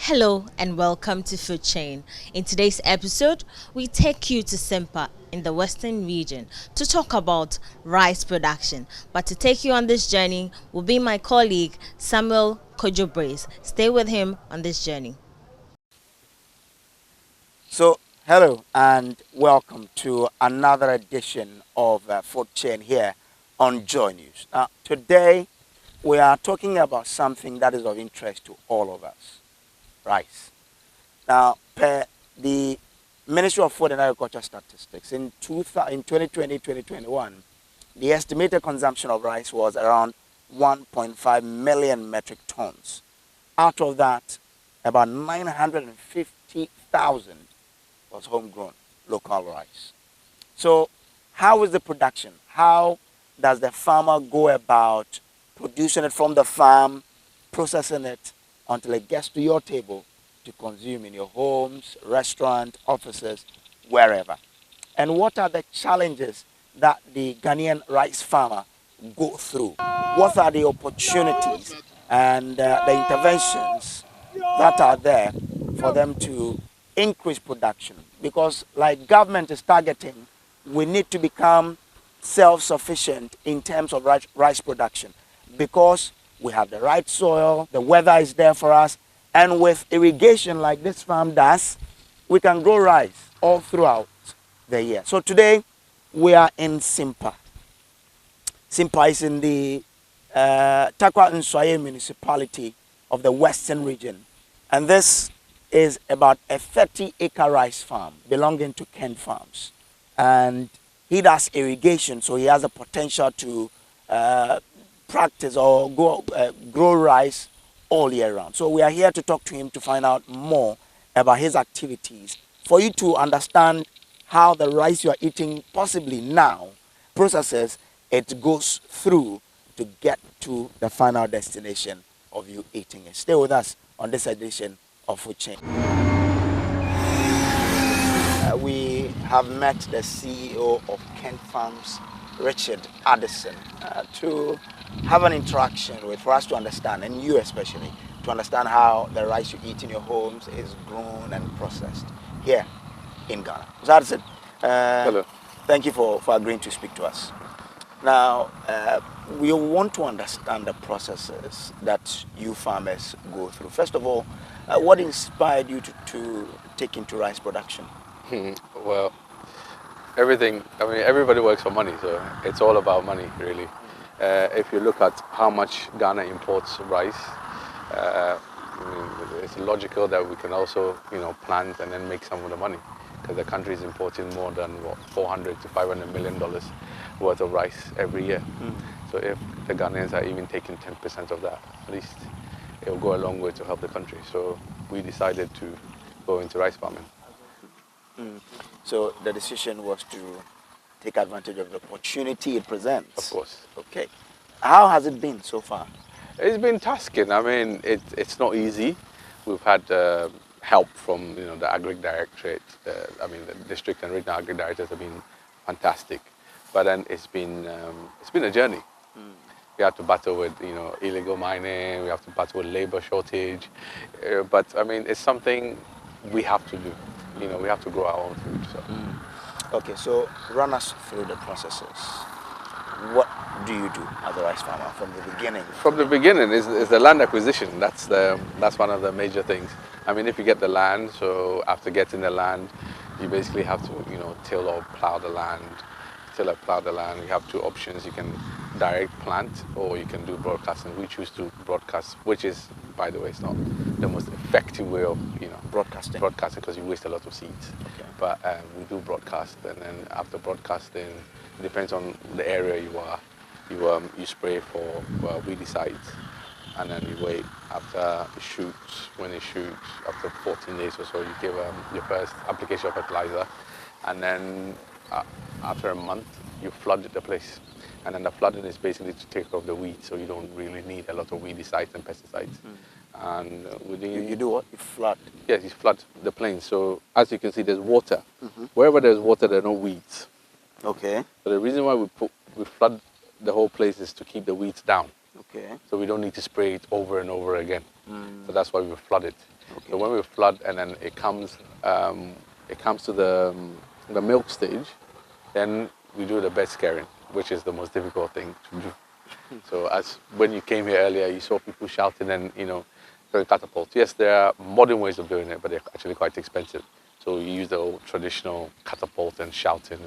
Hello and welcome to Food Chain. In today's episode, we take you to Simpa in the Western region to talk about rice production. But to take you on this journey will be my colleague Samuel Kojo. Stay with him on this journey. So, hello and welcome to another edition of Food Chain here on Joy News. Now, today we are talking about something that is of interest to all of us, rice. Now, per the Ministry of Food and Agriculture statistics, in 2020-2021, the estimated consumption of rice was around 1.5 million metric tons. Out of that, about 950,000 was homegrown local rice. So how is the production? How does the farmer go about producing it from the farm, processing it until it gets to your table to consume in your homes, restaurant, offices, wherever? And what are the challenges that the Ghanaian rice farmer go through? What are the opportunities and the interventions that are there for them to increase production? Because like government is targeting, we need to become self-sufficient in terms of rice production because we have the right soil, the weather is there for us, and with irrigation like this farm does, we can grow rice all throughout the year. So today we are in Simpa. Simpa is in the Takwa Nswaye municipality of the Western region. And this is about a 30-acre rice farm belonging to Ken Farms. And he does irrigation, so he has the potential to practice or grow rice all year round. So we are here to talk to him to find out more about his activities, for you to understand how the rice you are eating possibly now processes it goes through to get to the final destination of you eating it. Stay with us on this edition of Food Chain. We have met the CEO of Kent Farms, Richard Addison, to have an interaction with, for us to understand, and you especially, to understand how the rice you eat in your homes is grown and processed here in Ghana. So Addison, Hello. thank you for agreeing to speak to us. Now, we want to understand the processes that you farmers go through. First of all, what inspired you to take into rice production? Well, everybody works for money, so it's all about money, really. If you look at how much Ghana imports rice, it's logical that we can also, plant and then make some of the money, because the country is importing more than 400 to 500 million dollars worth of rice every year. So if the Ghanaians are even taking 10% of that, at least it will go a long way to help the country. So we decided to go into rice farming. So the decision was to take advantage of the opportunity it presents. Of course. Okay. How has it been so far? It's been tasking. It's not easy. We've had help from the Agri Directorate. The district and regional Agri Directors have been fantastic. But then it's been a journey. We have to battle with illegal mining. We have to battle with labor shortage. But it's something we have to do. We have to grow our own food. So. Okay, so run us through the processes. What do you do as a rice farmer from the beginning? From the beginning is the land acquisition. That's one of the major things. If you get the land, so after getting the land, you basically have to till or plow the land. Till or plow the land, you have two options. You can direct plant or you can do broadcasting. We choose to broadcast, which is, by the way, it's not the most effective way of broadcasting because you waste a lot of seeds. Okay. But we do broadcast, and then after broadcasting, it depends on the area you are. You spray for weedicides, and then you wait after it shoots. When it shoots, after 14 days or so, you give your first application of fertilizer, and then after a month, you flood the place. And then the flooding is basically to take off the weeds, so you don't really need a lot of weedicides and pesticides. And you do what? You flood? Yes, you flood the plains. So as you can see, there's water. Wherever there's water, there are no weeds. Okay. So the reason why we flood the whole place is to keep the weeds down. Okay. So we don't need to spray it over and over again. So that's why we flood it. Okay. So when we flood and then it comes to the milk stage, then we do the bed scaring, which is the most difficult thing to do. So as when you came here earlier, you saw people shouting and throwing catapults. Yes, there are modern ways of doing it, but they're actually quite expensive. So you use the old traditional catapult and shouting,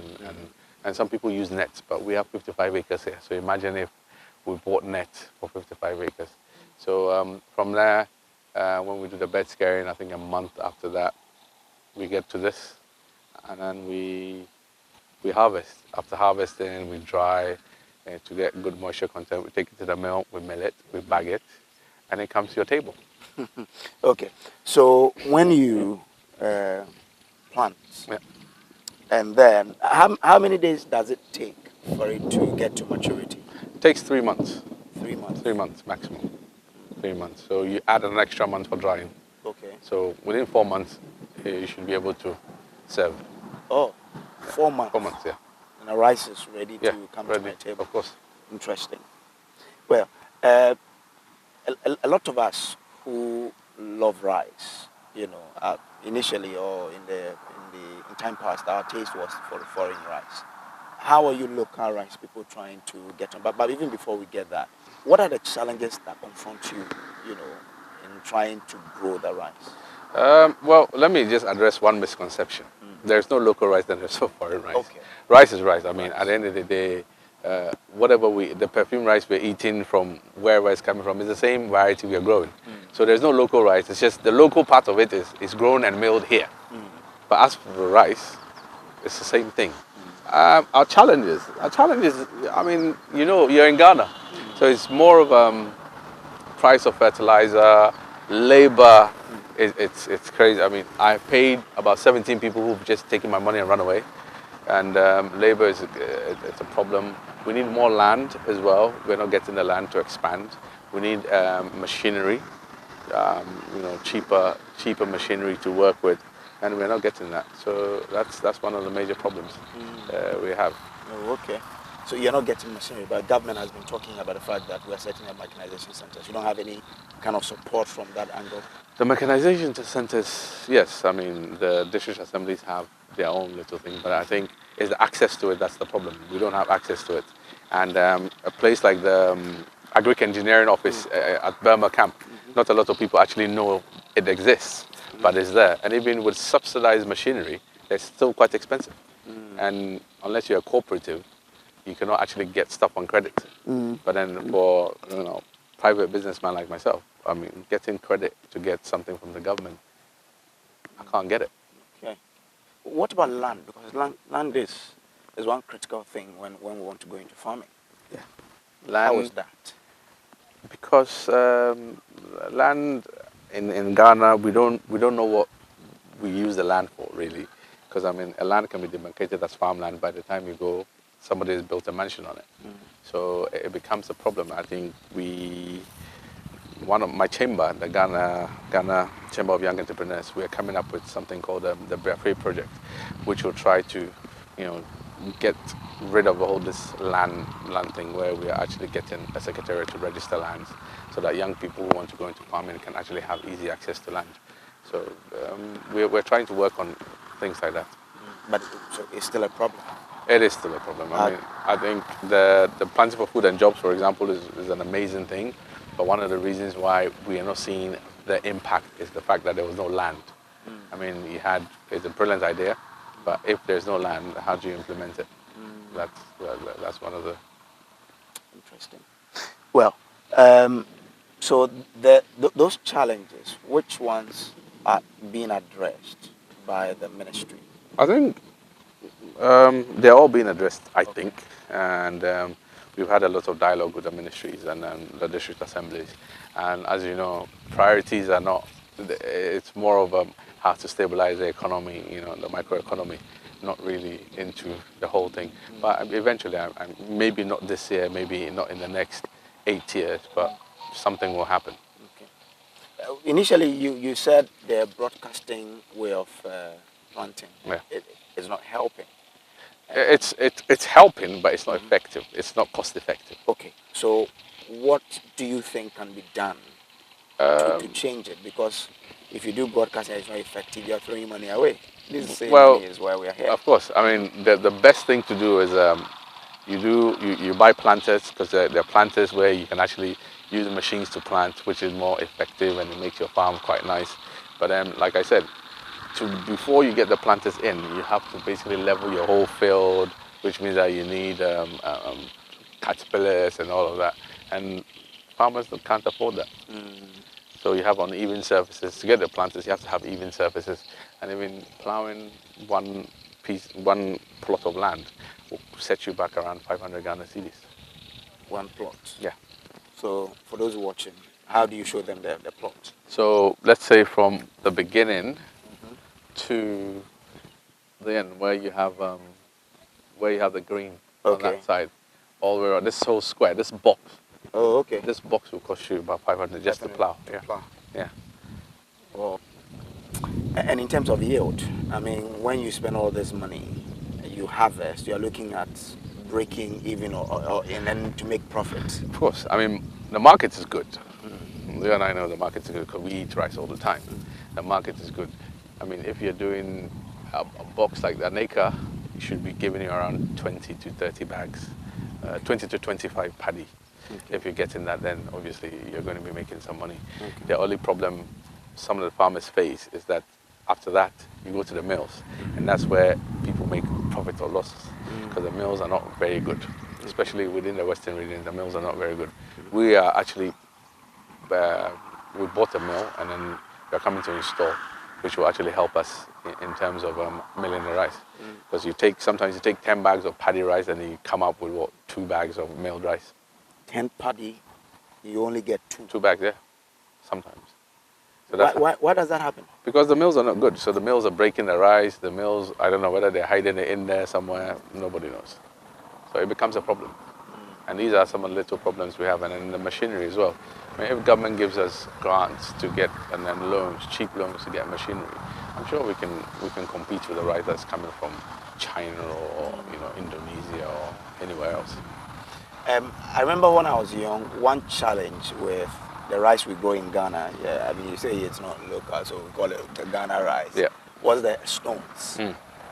and some people use nets. But we have 55 acres here, so imagine if we bought net for 55 acres. So from there, when we do the bed scaring, I think a month after that, we get to this, and then we harvest. After harvesting, we dry to get good moisture content. We take it to the mill, we mill it, we bag it, and it comes to your table. Okay. So when you plant, Yeah. and then how many days does it take for it to get to maturity? It takes 3 months, 3 months. 3 months maximum, 3 months. So you add an extra month for drying. Okay. So within 4 months, you should be able to serve. Oh, 4 months. 4 months, yeah. And the rice is ready Yeah, to come ready, to my table. of course. Interesting. Well, a lot of us who love rice, initially or in time past, our taste was for foreign rice. How are you local rice people trying to get on? But even before we get that, what are the challenges that confront you, in trying to grow the rice? Well, let me just address one misconception. There's no local rice, then there's no foreign rice. Okay. Rice is rice. I mean, at the end of the day, the perfume rice we're eating from wherever it's coming from is the same variety we are growing. So there's no local rice. It's just the local part of it is grown and milled here. But as for the rice, it's the same thing. Our challenges, I mean, you're in Ghana. So it's more of price of fertilizer, labor. It's crazy. I mean, I paid about 17 people who've just taken my money and run away. And labor it's a problem. We need more land as well. We're not getting the land to expand. We need machinery, cheaper machinery to work with, and we're not getting that. So that's one of the major problems we have. Oh, okay. So you're not getting machinery, but government has been talking about the fact that we are setting up mechanization centers. You don't have any kind of support from that angle? The mechanization centers, yes. I mean, the district assemblies have their own little thing, but I think it's the access to it that's the problem. We don't have access to it. And a place like the Agric Engineering Office at Burma Camp, not a lot of people actually know it exists, but it's there. And even with subsidized machinery, it's still quite expensive. And unless you're a cooperative, you cannot actually get stuff on credit. But then for private businessman like myself, I mean, getting credit to get something from the government, I can't get it. Okay. What about land? Because land is one critical thing when we want to go into farming. Yeah. Land, how is that? Because land in Ghana, we don't know what we use the land for really. Because I mean, a land can be demarcated as farmland. By the time you go, somebody has built a mansion on it. So it becomes a problem. I think one of my chamber, the Ghana Chamber of Young Entrepreneurs, we are coming up with something called the Breafree Project, which will try to, get rid of all this land thing, where we are actually getting a secretariat to register lands, so that young people who want to go into farming can actually have easy access to land. So we're trying to work on things like that. But so it's still a problem. It is still a problem. I mean, I think the Planting for Food and Jobs, for example, is an amazing thing. But one of the reasons why we are not seeing the impact is the fact that there was no land. I mean, it's a brilliant idea, but if there's no land, how do you implement it? That's one of the... Interesting. Well, so those challenges, which ones are being addressed by the ministry? I think they're all being addressed, I think. And we've had a lot of dialogue with the ministries and the district assemblies. And as you know, priorities are not, it's more of how to stabilize the economy, the microeconomy, not really into the whole thing. But eventually, maybe not this year, maybe not in the next 8 years, but something will happen. Okay. Initially, you said the broadcasting way of planting is not helping. It's helping, but it's not effective. It's not cost effective. Okay. So what do you think can be done to change it? Because if you do broadcasting and it's not effective, you're throwing money away. This is same money Well, is why we are here. of course. I mean, the best thing to do is you buy planters, because they're planters where you can actually use the machines to plant, which is more effective and it makes your farm quite nice. But then, like I said, before you get the planters in, you have to basically level your whole field, which means that you need caterpillars and all of that. And farmers can't afford that. So you have uneven surfaces. To get the planters, you have to have even surfaces. And even plowing one plot of land will set you back around 500 Ghana cedis. One plot. Yeah. So for those watching, how do you show them the plot? So let's say from the beginning to the end, where you have the green on Okay. that side, all the way around this whole square, this box. Oh, okay. This box will cost you about 500 just to plow. Yeah. Plow. Yeah. Well, and in terms of yield, I mean, when you spend all this money, you harvest, you're looking at breaking even and then to make profit. Of course. I mean, the market is good. You and I know the market is good because we eat rice all the time. The market is good. I mean, if you're doing a box like an acre, you should be giving you around 20 to 30 bags, 20 to 25 paddy. Okay. If you're getting that, then obviously you're going to be making some money. Okay. The only problem some of the farmers face is that after that, you go to the mills, and that's where people make profit or losses, because the mills are not very good, especially within the Western region. The mills are not very good. We are actually, we bought a mill, and then we're coming to install, which will actually help us in terms of milling the rice. Because sometimes you take 10 bags of paddy rice, and you come up with 2 bags of milled rice. 10 paddy, you only get 2. 2 bags, yeah, sometimes. So Why does that happen? Because the mills are not good. So the mills are breaking the rice. The mills, I don't know whether they're hiding it in there somewhere. Nobody knows. So it becomes a problem. And these are some of the little problems we have. And then the machinery as well. I mean, if government gives us grants to get, and then loans, cheap loans to get machinery, I'm sure we can compete with the rice that's coming from China or Indonesia or anywhere else. I remember when I was young, one challenge with the rice we grow in Ghana, I mean, you say it's not local, so we call it the Ghana rice, was the stones.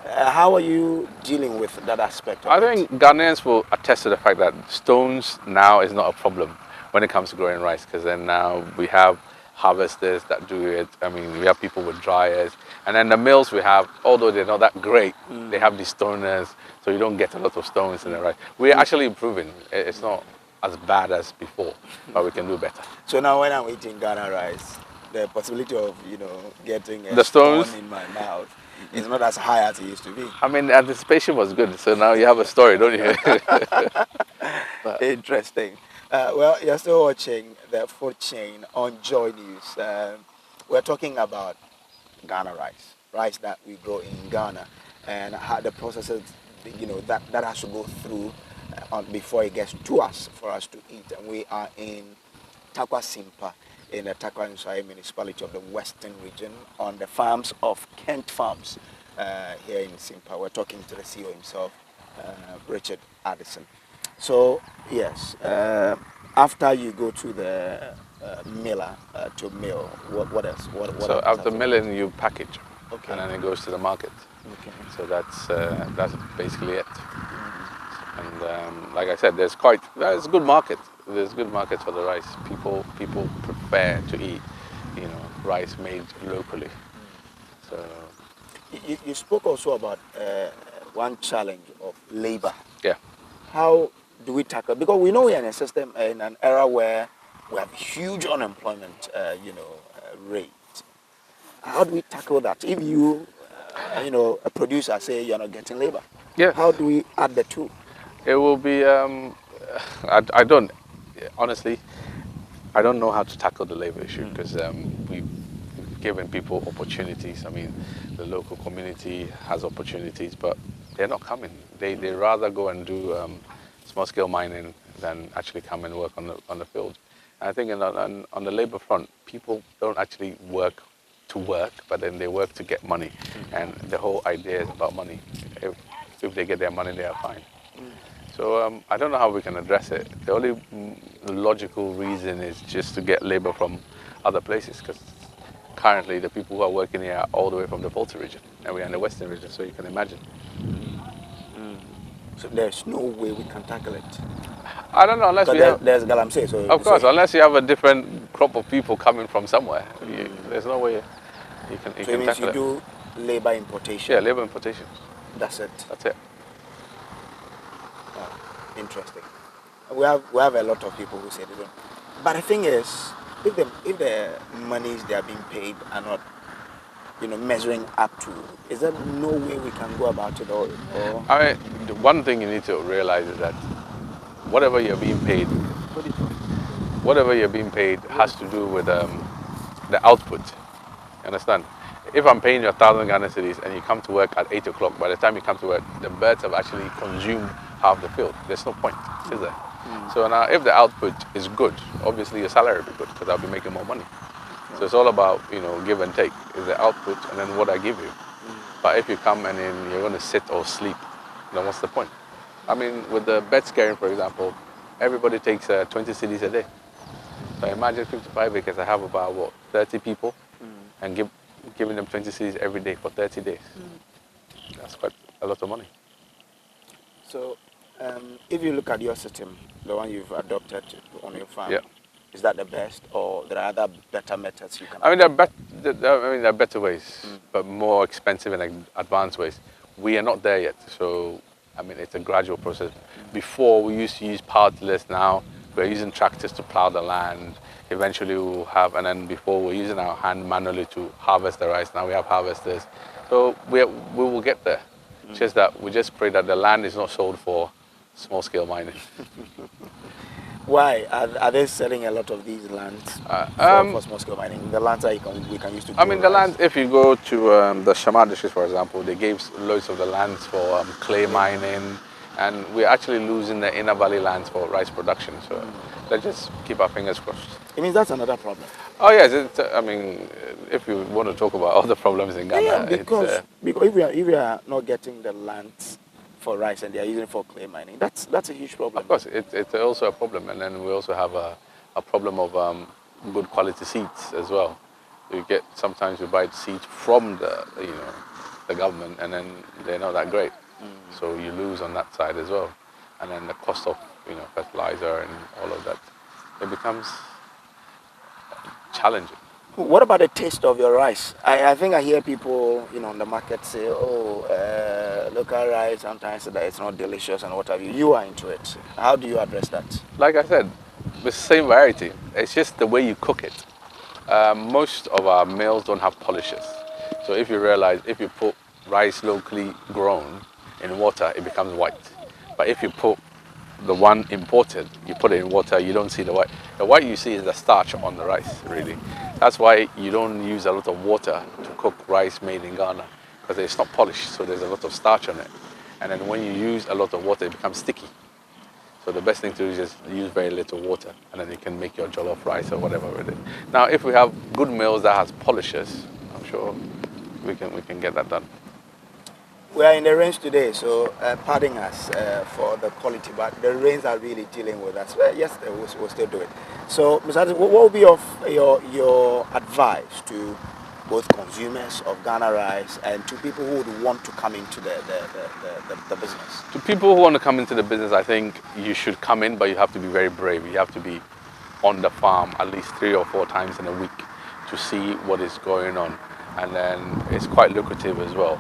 How are you dealing with that aspect of I it? think Ghanaians will attest to the fact that stones now is not a problem when it comes to growing rice, because then now we have harvesters that do it. I mean, we have people with dryers. And then the mills we have, although they're not that great, they have these stoners, so you don't get a lot of stones in the rice. We're actually improving. It's not as bad as before, but we can do better. So now when I'm eating Ghana rice, the possibility of, getting The stones stone in my mouth is not as high as it used to be. I mean, the anticipation was good, so now you have a story, don't you? Interesting. Well, you're still watching the food chain on Joy News. We're talking about Ghana rice that we grow in Ghana, and how the processes, that has to go through before it gets to us for us to eat. And we are in Takwa Simpa, in the Takwa Nsai municipality of the Western region, on the farms of Kent Farms here in Simpa. We're talking to the CEO himself, Richard Addison. So yes, after you go to the miller to mill, what else? So after milling, you package, Okay. and then it goes to the market. Okay. So that's basically it. And like I said, there's a good market. There's good market for the rice. People prefer to eat, rice made locally. So You spoke also about one challenge of labor. yeah. How do we tackle? Because we know we're in a system, in an era where we have huge unemployment, rate. How do we tackle that? If you, a producer, say you're not getting labor, how do we add the two? It will be. I don't honestly. I don't know how to tackle the labor issue, because we've given people opportunities. I mean, the local community has opportunities, but they're not coming. They rather go and do small scale mining than actually come and work on the field. And I think on the labor front, people don't actually work to work, but then they work to get money. And the whole idea is about money. If they get their money, they are fine. So I don't know how we can address it. The only logical reason is just to get labor from other places, because currently the people who are working here are all the way from the Volta region, and we're in the western region, so you can imagine. So there's no way we can tackle it. I don't know, unless we have... There's Galamsey, so... Of course, unless you have a different crop of people coming from somewhere, there's no way you can So it means tackle you it. do labor importation? Yeah, labor importation. That's it? That's it. Oh, interesting. We have a lot of people who say they don't. But the thing is, if the monies they are being paid are not, measuring up to, is there no way we can go about it or? I mean, the one thing you need to realize is that whatever you're being paid has to do with the output. You understand? If I'm paying you 1,000 Ghana cedis and you come to work at 8 o'clock, by the time you come to work, the birds have actually consumed half the field. There's no point, is there? So now, if the output is good, obviously your salary will be good because I'll be making more money. So it's all about, give and take. Is the output and then what I give you. But if you come and then you're going to sit or sleep, then what's the point? I mean, with the bed scaring, for example, everybody takes 20 cedis a day. So imagine 55 acres, I have about, 30 people, and giving them 20 cedis every day for 30 days. That's quite a lot of money. So, if you look at your system, the one you've adopted on your farm, Yeah. is that the best, or there are other better methods you can? I mean, there are better ways, but more expensive and advanced ways. We are not there yet, so I mean, it's a gradual process. Before, we used to use power tillers. Now we're using tractors to plow the land. Eventually, we'll have, and then before we're using our hand manually to harvest the rice. Now we have harvesters, so we will get there. Just that we just pray that the land is not sold for small-scale mining. Why are they selling a lot of these lands for small-scale mining? The lands that we can use to. I mean, the land. If you go to the Shama district, for example, they gave loads of the lands for clay mining, and we're actually losing the inner valley lands for rice production. So let's just keep our fingers crossed. It means that's another problem. Oh yes, I mean, if you want to talk about all the problems in Ghana, Yeah, because if we are not getting the lands for rice and they are using it for clay mining, that's a huge problem. Of course, it's also a problem, and then we also have a problem of good quality seeds as well. Sometimes you buy seeds from the government, and then they're not that great, so you lose on that side as well, and then the cost of fertilizer and all of that, it becomes challenging. What about the taste of your rice? I think I hear people, on the market say, local rice, sometimes that it's not delicious and what have you. You are into it. How do you address that? Like I said, the same variety. It's just the way you cook it. Most of our meals don't have polishes. So if you realize, if you put rice locally grown in water, it becomes white. But if you put the one imported, you put it in water, you don't see the white. The white you see is the starch on the rice, really. That's why you don't use a lot of water to cook rice made in Ghana, because it's not polished, so there's a lot of starch on it. And then when you use a lot of water, it becomes sticky. So the best thing to do is just use very little water, and then you can make your jollof rice or whatever with it. Now, if we have good meals that has polishes, I'm sure we can get that done. We are in the rains today, so pardon us for the quality, but the rains are really dealing with us. Well, yes, we'll still do it. So, Mr. Addis, what would be your advice to both consumers of Ghana rice and to people who would want to come into the business? To people who want to come into the business, I think you should come in, but you have to be very brave. You have to be on the farm at least 3 or 4 times in a week to see what is going on. And then it's quite lucrative as well.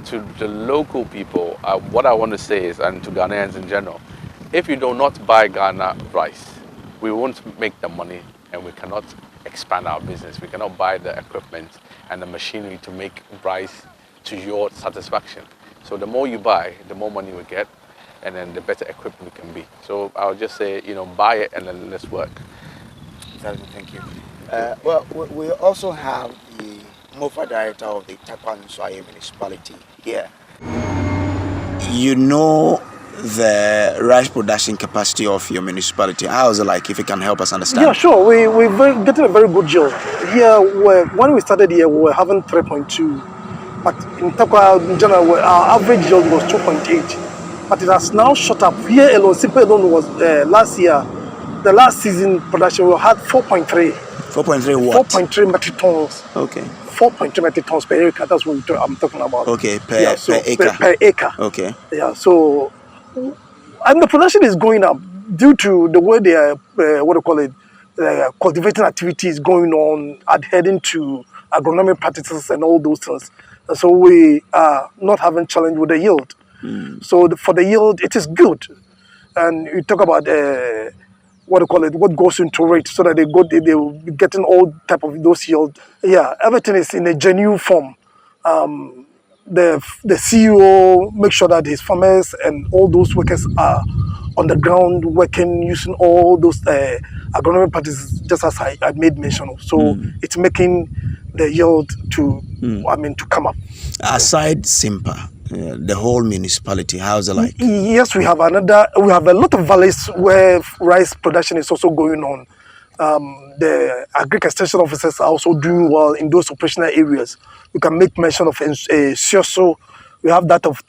To the local people, what I want to say is, and to Ghanaians in general, if you do not buy Ghana rice, we won't make the money and we cannot expand our business. We cannot buy the equipment and the machinery to make rice to your satisfaction. So the more you buy, the more money we get, and then the better equipped we can be. So I'll just say, buy it and then let's work. Thank you. Well, we also have the MOFA director of the Takwa Nswaye municipality here. You know the rice production capacity of your municipality. How is it like, if you can help us understand? Yeah, sure. We're getting a very good job. Here, when we started here, we were having 3.2. But in Takwa, in general, our average yield was 2.8. But it has now shot up. Here alone, Simpa alone was last year, the last season production, we had 4.3. 4.3 what? 4.3 metric tons. Okay. 4.3 metric tons per acre. That's what I'm talking about. Okay, per acre. Per acre. Okay. Yeah. So, and the production is going up due to the way they are, cultivating activities going on, adhering to agronomic practices and all those things. And so we are not having challenge with the yield. So for the yield, it is good. And you talk about what goes into it, so that they will be getting all type of those yield. Yeah, everything is in a genuine form. The CEO makes sure that his farmers and all those workers are on the ground working using all those agronomic practices, just as I made mention of. So it's making the yield to come up. Aside Simpa, the whole municipality, how's it like? Yes, we have a lot of valleys where rice production is also going on. The agric extension officers are also doing well in those operational areas. We can make mention of Sioso, we have that of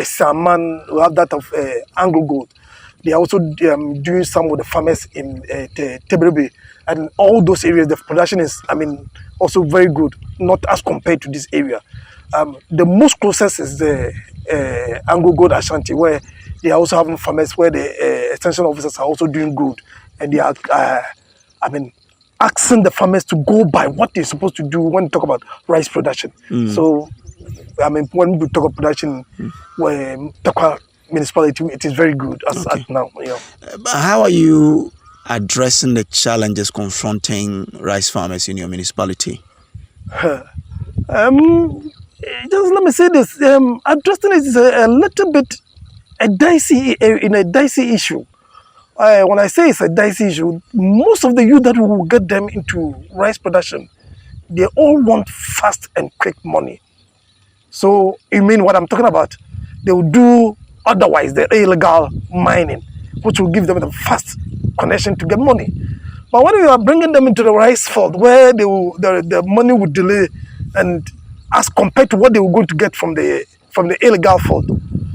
Saman, we have that of Anglo Gold. They are also doing some with the farmers in Tebrebe, and all those areas. The production is, also very good, not as compared to this area. The most closest is the Anglo Gold Ashanti, where they are also having farmers where the extension officers are also doing good, and they are, asking the farmers to go by what they're supposed to do when we talk about rice production. So, when we talk about production, when municipality, it is very good as at now. But how are you addressing the challenges confronting rice farmers in your municipality? Just let me say this: addressing it is a little bit a dicey issue. When I say it's a dicey issue, most of the youth that will get them into rice production, they all want fast and quick money. So you mean what I'm talking about? They will do otherwise the illegal mining, which will give them the fast connection to get money. But when you are bringing them into the rice field, where the money would delay, and as compared to what they were going to get from the illegal field,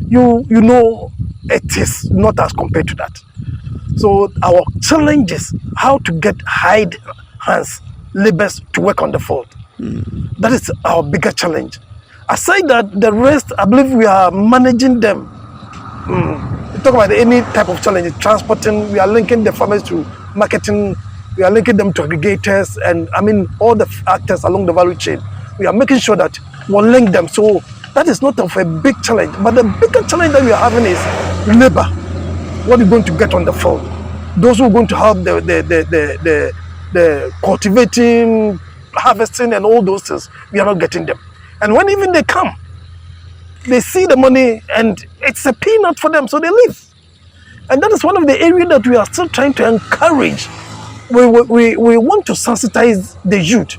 you know it is not as compared to that. So our challenge is how to get hired hands, laborers to work on the field. That is our bigger challenge. Aside that, the rest, I believe we are managing them. We talk about any type of challenge, transporting, we are linking the farmers to marketing, we are linking them to aggregators, and all the actors along the value chain. We are making sure that we'll link them. So that is not of a big challenge. But the bigger challenge that we are having is labor. What are you going to get on the field? Those who are going to help the cultivating, harvesting, and all those things, we are not getting them. And when even they come, they see the money and it's a peanut for them, so they leave. And that is one of the areas that we are still trying to encourage. We want to sensitize the youth.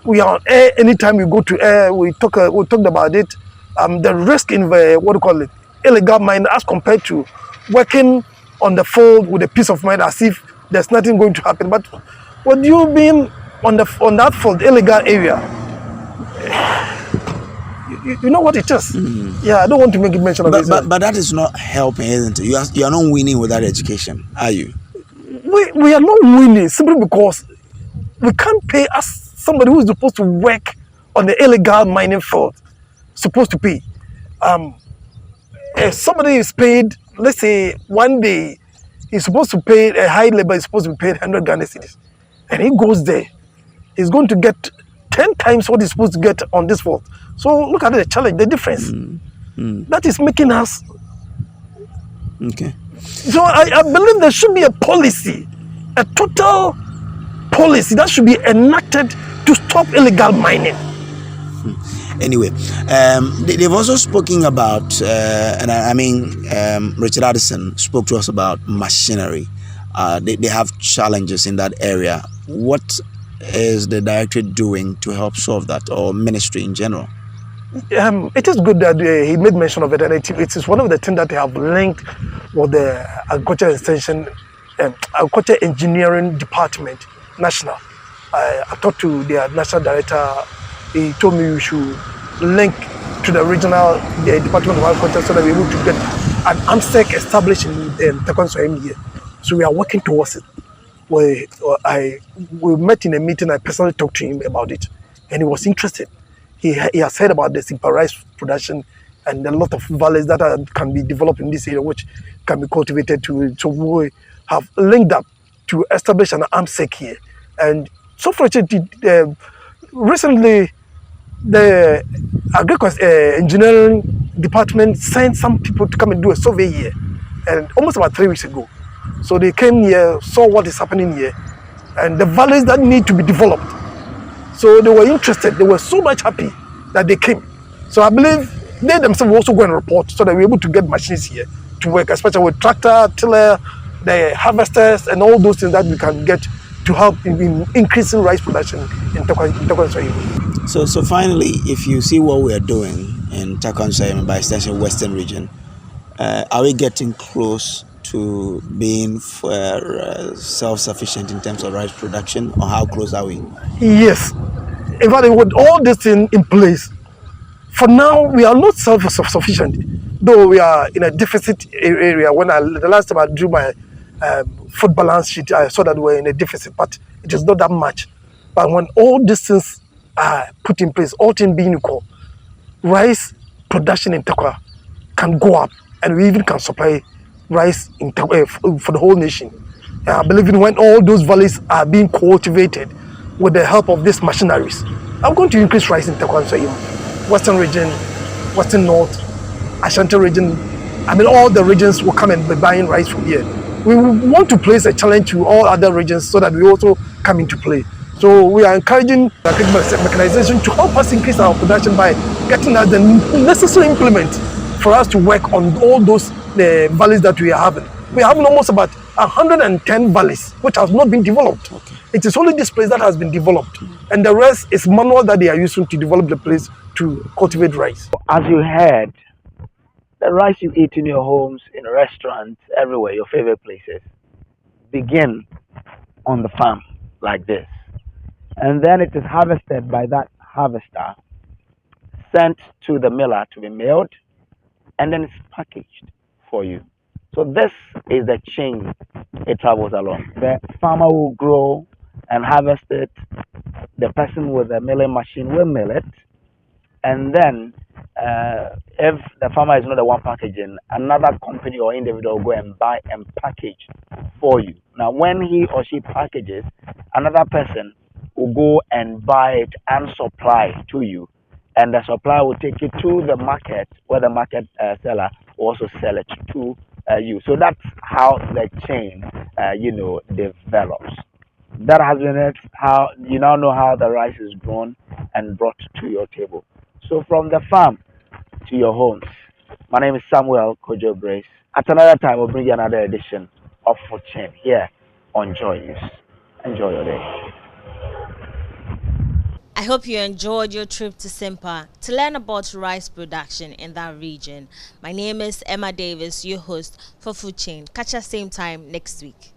We are on air anytime we go to air. We talked about it. The risk in the illegal mining as compared to working on the field with a peace of mind as if there's nothing going to happen. But what you mean on that field, illegal area? You know what it is. Yeah, I don't want to make it mention of it. But that is not helping, isn't it? You are not winning with that education, are you? We are not winning simply because we can't pay as somebody who is supposed to work on the illegal mining field supposed to pay. If somebody is paid, let's say one day, he's supposed to pay a high labor, is supposed to be paid 100 Ghana cedis, and he goes there, he's going to get 10 times what he's supposed to get on this field. So look at the challenge, the difference. That is making us. Okay. So I believe there should be a policy, a total policy that should be enacted to stop illegal mining. Anyway, they've also spoken about, Richard Addison spoke to us about machinery. They have challenges in that area. What is the directorate doing to help solve that, or ministry in general? It is good that he made mention of it, and it is one of the things that they have linked with the agriculture extension, agriculture engineering department, national. I talked to their national director. He told me we should link to the regional Department of Agriculture so that we're able to get an AMSEC established in Tekwanswahim here. So we are working towards it. we met in a meeting. I personally talked to him about it, and he was interested. He has heard about the Simpa rice production and a lot of valleys that can be developed in this area, which can be cultivated to. So we have linked up to establish an AMSEC here, and so fortunately, recently the agriculture engineering department sent some people to come and do a survey here, and almost about 3 weeks ago. So they came here, saw what is happening here, and the valleys that need to be developed. So they were interested. They were so much happy that they came. So I believe they themselves will also go and report so that we're able to get machines here to work, especially with tractor, tiller, the harvesters, and all those things that we can get to help in increasing rice production in Takwan. So finally, if you see what we are doing in Takwan and by extension Western region, are we getting close to being self-sufficient in terms of rice production, or how close are we? Yes. In fact, with all this thing in place, for now we are not self-sufficient, though we are in a deficit area. When the last time I drew my food balance sheet, I saw that we're in a deficit, but it is not that much. But when all these things are put in place, all things being equal, rice production in Takwa can go up, and we even can supply rice in for the whole nation. I believe in when all those valleys are being cultivated with the help of these machineries, I'm going to increase rice in Takwa Western region, Western North, Ashanti region. I mean, all the regions will come and be buying rice from here. We want to place a challenge to all other regions so that we also come into play. So we are encouraging mechanization to help us increase our production by getting us the necessary implements for us to work on all those valleys that we are having. We are having almost about 110 valleys which have not been developed. Okay. It is only this place that has been developed, and the rest is manual that they are using to develop the place to cultivate rice. As you heard, the rice you eat in your homes, in restaurants, everywhere, your favorite places, begin on the farm like this. And then it is harvested by that harvester, sent to the miller to be milled, and then it's packaged for you. So this is the chain it travels along. The farmer will grow and harvest it. The person with the milling machine will mill it. And then if the farmer is not the one packaging, another company or individual will go and buy and package for you. Now, when he or she packages, another person will go and buy it and supply to you. And the supplier will take it to the market, where the market seller will also sell it to you. So that's how the chain, develops. That has been it. How you now know how the rice is grown and brought to your table. So from the farm to your homes. My name is Samuel Kojo Brace. At another time, we'll bring you another edition of Food Chain here on Joy News. Enjoy your day. I hope you enjoyed your trip to Simpa to learn about rice production in that region. My name is Emma Davis, your host for Food Chain. Catch us same time next week.